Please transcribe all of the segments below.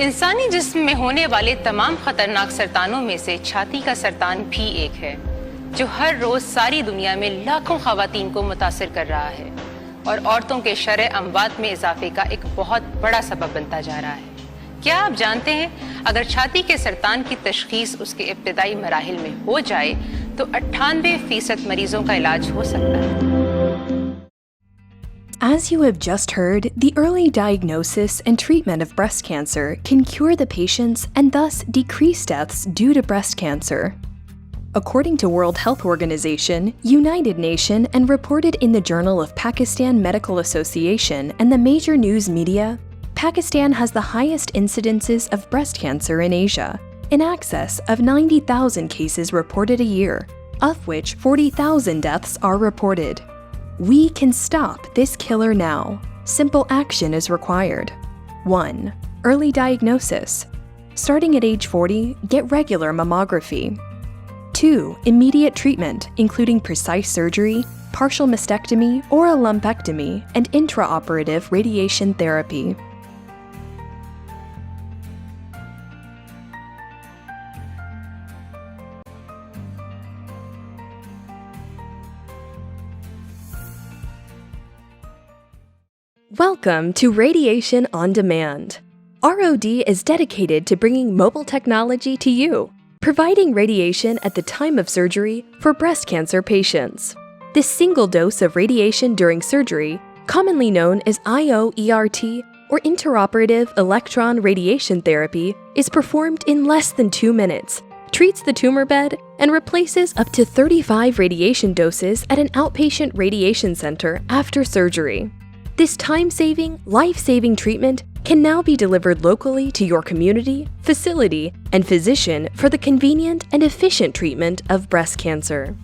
इंसानी जिस्म में होने वाले तमाम खतरनाक सरतानों में से छाती का सरतान भी एक है, जो हर रोज सारी दुनिया में लाखों खवातीन को मुतासिर कर रहा है और औरतों के शरअ अमवात में इजाफे का एक बहुत बड़ा सबब बनता जा रहा है। क्या आप जानते हैं, अगर छाती के सरतान की तशखीस उसके इब्तिदाई मराहिल में हो जाए तो 98% मरीजों का इलाज हो सकता है। As you have just heard, the early diagnosis and treatment of breast cancer can cure the patients and thus decrease deaths due to breast cancer. According to World Health Organization, United Nations, and reported in the Journal of Pakistan Medical Association and the major news media, Pakistan has the highest incidences of breast cancer in Asia, in excess of 90,000 cases reported a year, of which 40,000 deaths are reported. We can stop this killer now. Simple action is required. 1. Early diagnosis. Starting at age 40, get regular mammography. 2. Immediate treatment, including precise surgery, partial mastectomy or a lumpectomy, and intraoperative radiation therapy. Welcome to Radiation on Demand. ROD is dedicated to bringing mobile technology to you, providing radiation at the time of surgery for breast cancer patients. This single dose of radiation during surgery, commonly known as IO-ERT or intraoperative electron radiation therapy, is performed in less than 2 minutes, treats the tumor bed, and replaces up to 35 radiation doses at an outpatient radiation center after surgery. This time-saving, life-saving treatment can now be delivered locally to your community, facility, and physician for the convenient and efficient treatment of breast cancer.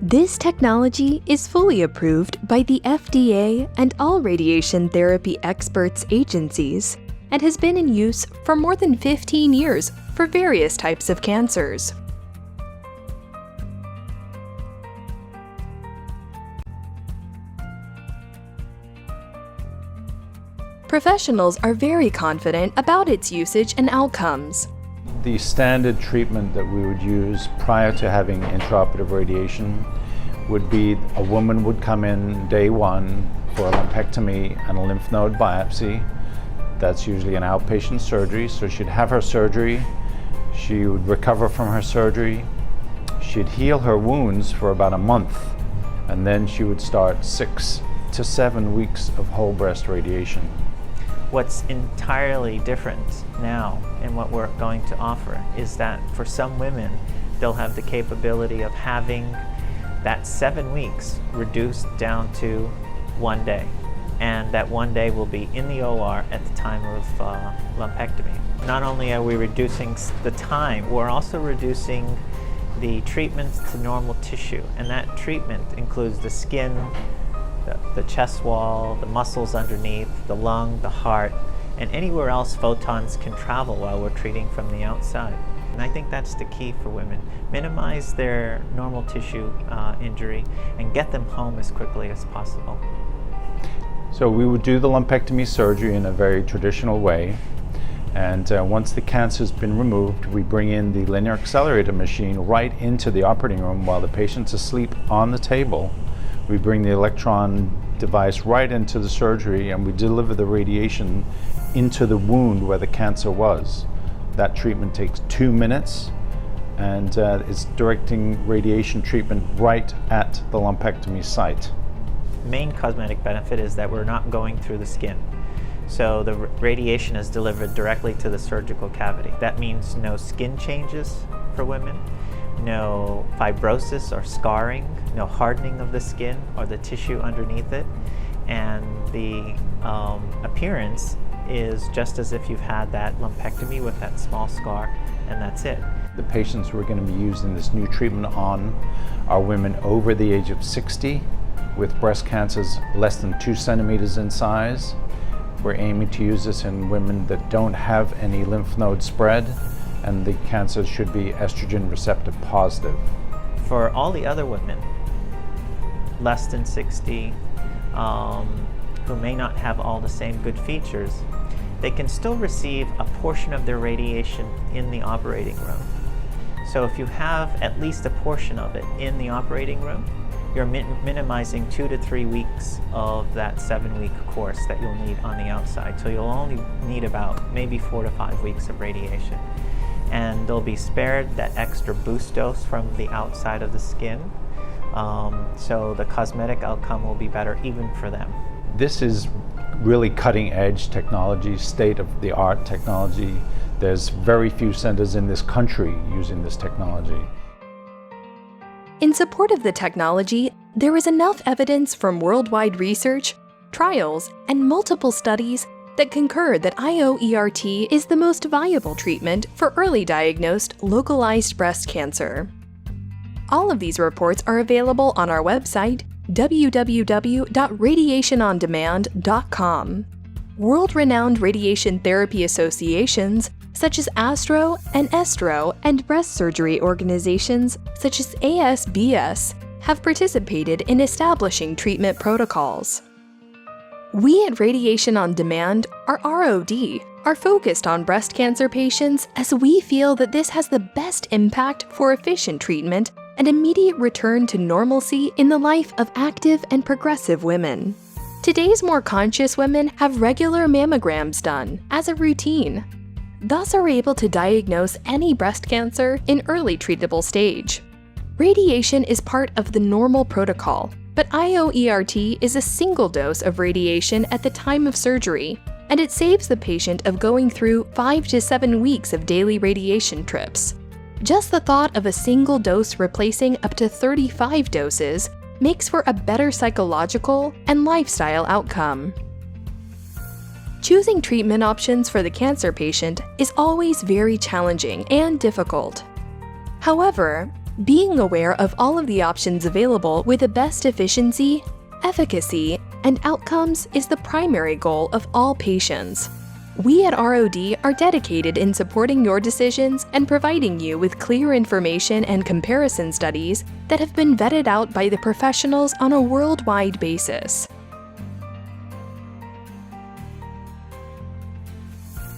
This technology is fully approved by the FDA and all radiation therapy experts agencies and has been in use for more than 15 years for various types of cancers. Professionals are very confident about its usage and outcomes. The standard treatment that we would use prior to having intraoperative radiation would be a woman would come in day 1 for a lumpectomy and a lymph node biopsy. That's usually an outpatient surgery, so she'd have her surgery, she would recover from her surgery, she'd heal her wounds for about a month, and then she would start 6 to 7 weeks of whole breast radiation. What's entirely different now and what we're going to offer is that for some women, they'll have the capability of having that 7 weeks reduced down to 1 day. And that 1 day will be in the OR at the time of lumpectomy. Not only are we reducing the time, we're also reducing the treatments to normal tissue. And that treatment includes the skin, the chest wall, the muscles underneath, the lung, the heart, and anywhere else photons can travel while we're treating from the outside. And I think that's the key for women. Minimize their normal tissue injury and get them home as quickly as possible. So we would do the lumpectomy surgery in a very traditional way. And once the cancer's been removed, we bring in the linear accelerator machine right into the operating room while the patient's asleep on the table. We bring the electron device right into the surgery and we deliver the radiation into the wound where the cancer was. That treatment takes 2 minutes and it's directing radiation treatment right at the lumpectomy site. Main cosmetic benefit is that we're not going through the skin. So the radiation is delivered directly to the surgical cavity. That means no skin changes for women, no fibrosis or scarring, no hardening of the skin or the tissue underneath it, and the appearance is just as if you've had that lumpectomy with that small scar, and that's it. The patients we're going to be using this new treatment on are women over the age of 60 with breast cancers less than 2 centimeters in size. We're aiming to use this in women that don't have any lymph node spread, and the cancer should be estrogen receptor positive. For all the other women, less than 60, who may not have all the same good features, they can still receive a portion of their radiation in the operating room. So if you have at least a portion of it in the operating room, you're minimizing 2 to 3 weeks of that 7-week course that you'll need on the outside. So you'll only need about maybe 4 to 5 weeks of radiation. And they'll be spared that extra boost dose from the outside of the skin. So the cosmetic outcome will be better even for them. This is really cutting edge technology, state of the art technology. There's very few centers in this country using this technology. In support of the technology, there is enough evidence from worldwide research, trials, and multiple studies that concur that IO-ERT is the most viable treatment for early diagnosed localized breast cancer. All of these reports are available on our website, www.radiationondemand.com. World-renowned radiation therapy associations such as ASTRO and ESTRO and breast surgery organizations such as ASBS have participated in establishing treatment protocols. We at Radiation on Demand, or ROD, are focused on breast cancer patients as we feel that this has the best impact for efficient treatment and immediate return to normalcy in the life of active and progressive women. Today's more conscious women have regular mammograms done as a routine, thus are able to diagnose any breast cancer in early treatable stage. Radiation is part of the normal protocol, but IO-ERT is a single dose of radiation at the time of surgery, and it saves the patient of going through 5 to 7 weeks of daily radiation trips. Just the thought of a single dose replacing up to 35 doses makes for a better psychological and lifestyle outcome. Choosing treatment options for the cancer patient is always very challenging and difficult. However, being aware of all of the options available with the best efficiency, efficacy, and outcomes is the primary goal of all patients. We at ROD are dedicated in supporting your decisions and providing you with clear information and comparison studies that have been vetted out by the professionals on a worldwide basis.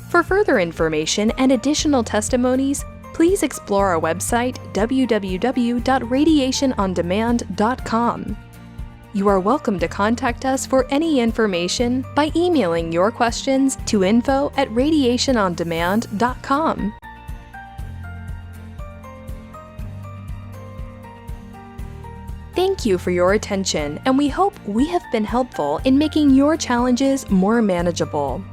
For further information and additional testimonies, please explore our website www.radiationondemand.com. You are welcome to contact us for any information by emailing your questions to info@radiationondemand.com. Thank you for your attention, and we hope we have been helpful in making your challenges more manageable.